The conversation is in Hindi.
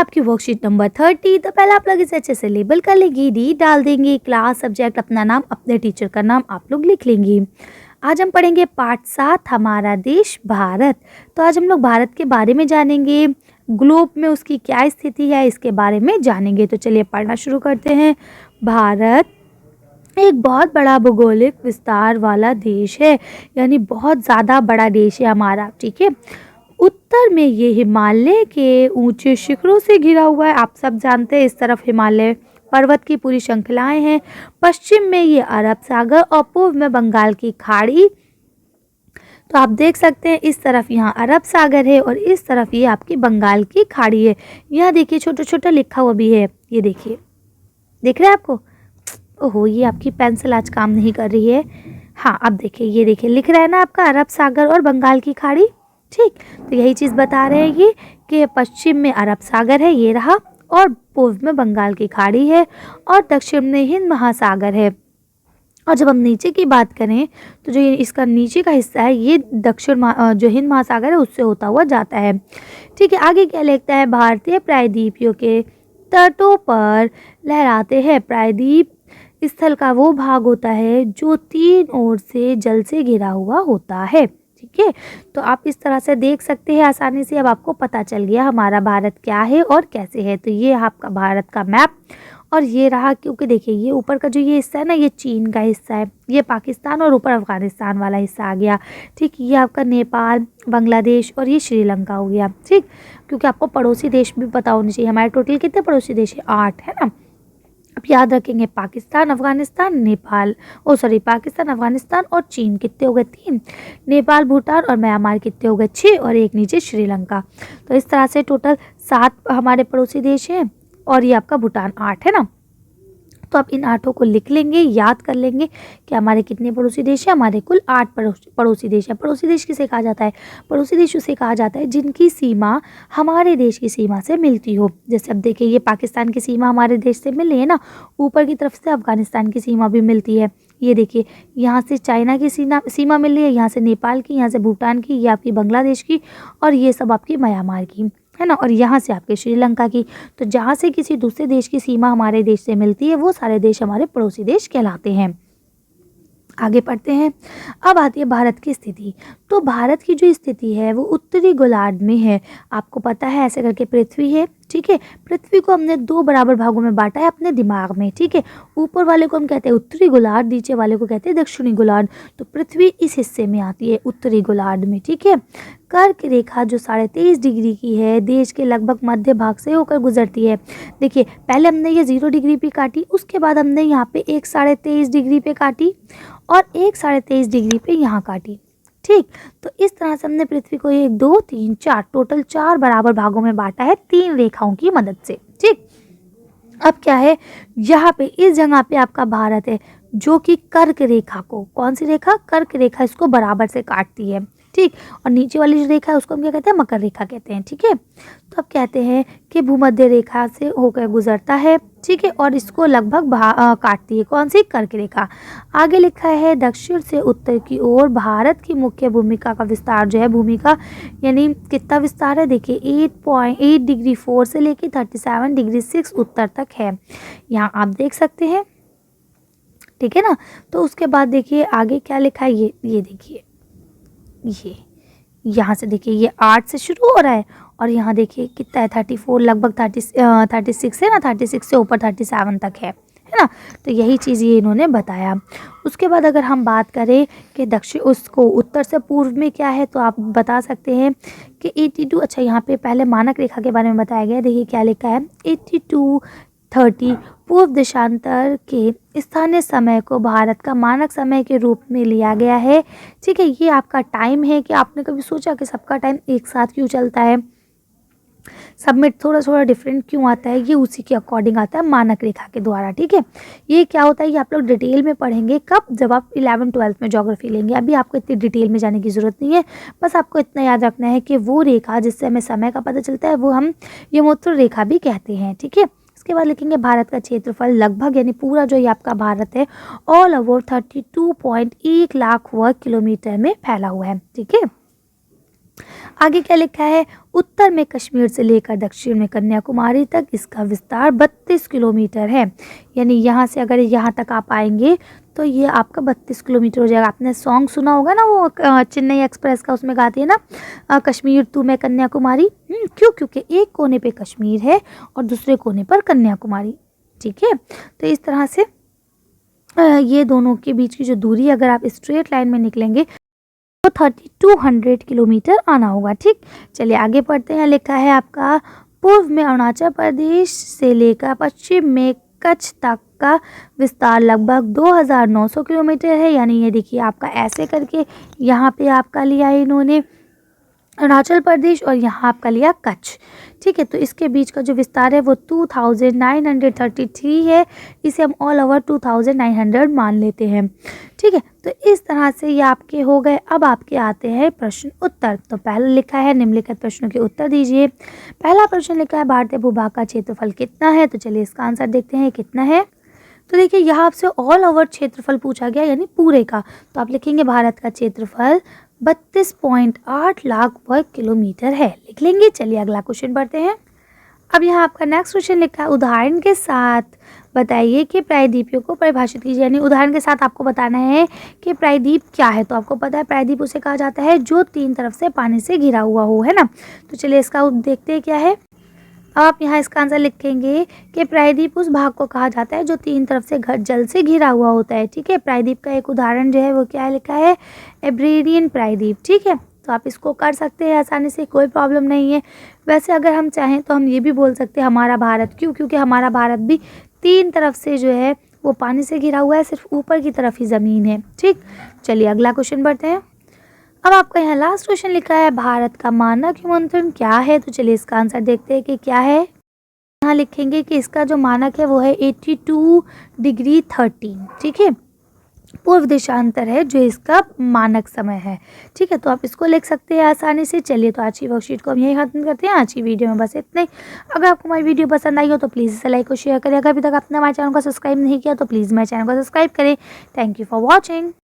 आपकी वर्कशीट नंबर 30। तो पहले आप लोग इसे अच्छे से लेबल कर लेंगी, डी डाल देंगी, क्लास, सब्जेक्ट, अपना नाम, अपने टीचर का नाम आप लोग लिख लेंगी। आज हम पढ़ेंगे पार्ट 7, हमारा देश भारत। तो आज हम लोग भारत के बारे में जानेंगे, ग्लोब में उसकी क्या स्थिति है इसके बारे में जानेंगे। तो चलिए पढ़ना शुरू करते हैं। भारत एक बहुत बड़ा भौगोलिक विस्तार वाला देश है, यानी बहुत ज़्यादा बड़ा देश है हमारा। ठीक है, उत्तर में ये हिमालय के ऊंचे शिखरों से घिरा हुआ है। आप सब जानते हैं इस तरफ हिमालय पर्वत की पूरी श्रृंखलाएं हैं। पश्चिम में ये अरब सागर और पूर्व में बंगाल की खाड़ी। तो आप देख सकते हैं इस तरफ यहाँ अरब सागर है और इस तरफ ये आपकी बंगाल की खाड़ी है। यहाँ देखिए छोटा छोटा लिखा हुआ भी है, ये देखिए, दिख रहा है आपको? ओहो, ये आपकी पेंसिल आज काम नहीं कर रही है। हाँ, अब देखिए, ये देखिए लिख रहा है ना आपका अरब सागर और बंगाल की खाड़ी। ठीक, तो यही चीज़ बता रहे हैं ये कि पश्चिम में अरब सागर है, ये रहा, और पूर्व में बंगाल की खाड़ी है और दक्षिण में हिंद महासागर है। और जब हम नीचे की बात करें तो जो ये इसका नीचे का हिस्सा है ये जो हिंद महासागर है उससे होता हुआ जाता है। ठीक है, आगे क्या लिखता है? भारतीय प्रायद्वीपीय के तटों पर लहराते हैं। प्रायद्वीप स्थल का वो भाग होता है जो 3 ओर से जल से घिरा हुआ होता है। ठीक है, तो आप इस तरह से देख सकते हैं आसानी से। अब आपको पता चल गया हमारा भारत क्या है और कैसे है। तो ये आपका भारत का मैप, और ये रहा, क्योंकि देखिए ये ऊपर का जो ये हिस्सा है ना, ये चीन का हिस्सा है, ये पाकिस्तान और ऊपर अफगानिस्तान वाला हिस्सा आ गया। ठीक, ये आपका नेपाल, बांग्लादेश और ये श्रीलंका हो गया। ठीक, क्योंकि आपको पड़ोसी देश भी पता होने चाहिए। हमारे टोटल कितने पड़ोसी देश है? 8 है ना। अब याद रखेंगे पाकिस्तान, अफगानिस्तान, नेपाल, पाकिस्तान, अफगानिस्तान और चीन कितने हो गए? 3। नेपाल, भूटान और म्यांमार कितने हो गए? 6, और एक नीचे श्रीलंका। तो इस तरह से टोटल 7 हमारे पड़ोसी देश हैं और ये आपका भूटान 8 है ना। तो आप इन 8 को लिख लेंगे, याद कर लेंगे कि हमारे कितने पड़ोसी देश हैं। हमारे कुल 8 पड़ोसी देश हैं। पड़ोसी देश किसे कहा जाता है? पड़ोसी देश उसे कहा जाता है जिनकी सीमा हमारे देश की सीमा से मिलती हो। जैसे अब देखिए, ये पाकिस्तान की सीमा हमारे देश से मिल रही है ना, ऊपर की तरफ से अफगानिस्तान की सीमा भी मिलती है। ये देखिए, यहाँ से चाइना की सीमा मिल रही है, यहाँ से नेपाल की, यहाँ से भूटान की, ये आपकी बांग्लादेश की, और ये सब आपकी म्यांमार की है ना, और यहाँ से आपके श्रीलंका की। तो जहाँ से किसी दूसरे देश की सीमा हमारे देश से मिलती है वो सारे देश हमारे पड़ोसी देश कहलाते हैं। आगे पढ़ते हैं। अब आती है भारत की स्थिति। तो भारत की जो स्थिति है वो उत्तरी गोलार्ध में है। आपको पता है ऐसे करके पृथ्वी है। ठीक है, पृथ्वी को हमने 2 बराबर भागों में बांटा है अपने दिमाग में। ठीक है, ऊपर वाले को हम कहते हैं उत्तरी गोलार्ध, नीचे वाले को कहते हैं दक्षिणी गोलार्ध। तो पृथ्वी इस हिस्से में आती है, उत्तरी गोलार्ध में। ठीक है, कर्क रेखा जो 23.5 डिग्री की है देश के लगभग मध्य भाग से होकर गुजरती है। देखिए, पहले हमने ये 0 डिग्री पे काटी, उसके बाद हमने यहाँ पे 1 23.5 डिग्री पे काटी और 1 23.5 डिग्री पे यहाँ काटी। ठीक, तो इस तरह से हमने पृथ्वी को 1 2 3 4 टोटल 4 बराबर भागों में बांटा है 3 रेखाओं की मदद से। ठीक, अब क्या है, यहाँ पे इस जगह पे आपका भारत है जो कि कर्क रेखा को, कौन सी रेखा? कर्क रेखा, इसको बराबर से काटती है। ठीक, और नीचे वाली जो रेखा है उसको हम क्या कहते हैं? मकर रेखा कहते हैं। ठीक है, तो अब कहते हैं कि भूमध्य रेखा से होकर गुजरता है। ठीक है, और इसको लगभग काटती है, कौन सी? कर्क रेखा। आगे लिखा है दक्षिण से उत्तर की ओर भारत की मुख्य भूमिका का विस्तार जो है, भूमिका यानी कितना विस्तार है? देखिए 8.8 डिग्री 4 से लेकर 37 डिग्री 6 उत्तर तक है, यहाँ आप देख सकते हैं। ठीक है ना, तो उसके बाद देखिए आगे क्या लिखा है, ये देखिए, ये यहाँ से देखिए ये 8 से शुरू हो रहा है और यहाँ देखिए कितना है? 34, लगभग 36 है ना, 36 से ऊपर 37 तक है ना। तो यही चीज़ ये इन्होंने बताया। उसके बाद अगर हम बात करें कि दक्षिण उसको उत्तर से पूर्व में क्या है, तो आप बता सकते हैं कि 82, अच्छा यहाँ पे पहले मानक रेखा के बारे में बताया गया है। देखिए क्या लिखा है, 82:30 पूर्व देशांतर के स्थानीय समय को भारत का मानक समय के रूप में लिया गया है। ठीक है, ये आपका टाइम है। कि आपने कभी सोचा कि सबका टाइम एक साथ क्यों चलता है? सबमिट थोड़ा थोड़ा डिफरेंट क्यों आता है? ये उसी के अकॉर्डिंग आता है, मानक रेखा के द्वारा। ठीक है, ये क्या होता है ये आप लोग डिटेल में पढ़ेंगे कब? जब आप 11th-12th में ज्योग्राफी लेंगे। अभी आपको इतनी डिटेल में जाने की ज़रूरत नहीं है, बस आपको इतना याद रखना है कि वो रेखा जिससे हमें समय का पता चलता है वो हम यमोत्तर रेखा भी कहते हैं। ठीक है, इसके बाद लिखेंगे भारत का क्षेत्रफल लगभग, यानी पूरा जो ये आपका भारत है, ऑल ओवर 32.1 लाख वर्ग किलोमीटर में फैला हुआ है। ठीक है, आगे क्या लिखा है, उत्तर में कश्मीर से लेकर दक्षिण में कन्याकुमारी तक इसका विस्तार 32 किलोमीटर है। यानी यहाँ से अगर यहाँ तक आप आएंगे तो ये आपका 32 किलोमीटर हो जाएगा। आपने सॉन्ग सुना होगा ना, वो चेन्नई एक्सप्रेस का, उसमें गाती है ना, कश्मीर टू मैं कन्याकुमारी। क्यों? क्योंकि एक कोने पे कश्मीर है और दूसरे कोने पर कन्याकुमारी। ठीक है, तो इस तरह से ये दोनों के बीच की जो दूरी, अगर आप स्ट्रेट लाइन में निकलेंगे तो 3200 किलोमीटर आना होगा। ठीक, चलिए आगे पढ़ते हैं। लिखा है आपका, पूर्व में अरुणाचल प्रदेश से लेकर पश्चिम में कच्छ तक का विस्तार लगभग 2900 किलोमीटर है। यानी ये देखिए आपका ऐसे करके यहाँ पे आपका लिया इन्होंने अरुणाचल प्रदेश और यहाँ आपका लिया कच्छ। ठीक है, तो इसके बीच का जो विस्तार है वो 2933 है। इसे हम ऑल ओवर 2900 मान लेते हैं। ठीक है, तो इस तरह से ये आपके हो गए। अब आपके आते हैं प्रश्न उत्तर। तो पहला लिखा है, निम्नलिखित प्रश्नों के उत्तर दीजिए। पहला प्रश्न लिखा है, भारतीय भूभाग का क्षेत्रफल कितना है? तो चलिए इसका आंसर देखते हैं कितना है। तो देखिए यहाँ आपसे ऑल ओवर क्षेत्रफल पूछा गया, यानी पूरे का। तो आप लिखेंगे भारत का क्षेत्रफल 32.8 लाख वर्ग किलोमीटर है, लिख लेंगे। चलिए अगला क्वेश्चन पढ़ते हैं। अब यहाँ आपका नेक्स्ट क्वेश्चन लिखा है, उदाहरण के साथ बताइए कि प्रायद्वीपों को परिभाषित कीजिए। यानी उदाहरण के साथ आपको बताना है कि प्रायद्वीप क्या है। तो आपको पता है प्रायद्वीप उसे कहा जाता है जो तीन तरफ से पानी से घिरा हुआ हो, है ना। तो चलिए इसका देखते हैं क्या है। आप यहाँ इसका आंसर लिखेंगे कि प्रायद्वीप उस भाग को कहा जाता है जो तीन तरफ से जल से घिरा हुआ होता है। ठीक है, प्रायद्वीप का एक उदाहरण जो है वो क्या लिखा है, एब्रेडियन प्रायद्वीप। ठीक है, तो आप इसको कर सकते हैं आसानी से, कोई प्रॉब्लम नहीं है। वैसे अगर हम चाहें तो हम ये भी बोल सकते हैं हमारा भारत। क्यों? क्योंकि हमारा भारत भी तीन तरफ से जो है वो पानी से घिरा हुआ है, सिर्फ ऊपर की तरफ ही ज़मीन है। ठीक, चलिए अगला क्वेश्चन बढ़ते हैं। अब आपका यहाँ लास्ट क्वेश्चन लिखा है, भारत का मानक हिमोंतरण क्या है? तो चलिए इसका आंसर देखते हैं कि क्या है। यहाँ लिखेंगे कि इसका जो मानक है वो है 82 डिग्री 13। ठीक है, पूर्व देशांतर है जो इसका मानक समय है। ठीक है, तो आप इसको लिख सकते हैं आसानी से। चलिए तो आज की वर्कशीट को हम यही खत्म करते हैं। आज की वीडियो में बस इतना ही। अगर आपको हमारी वीडियो पसंद आई हो तो प्लीज़ इसे लाइक और शेयर करें। अगर अभी तक आपने हमारे चैनल को सब्सक्राइब नहीं किया तो प्लीज़ मेरे चैनल को सब्सक्राइब करें। Thank you for watching.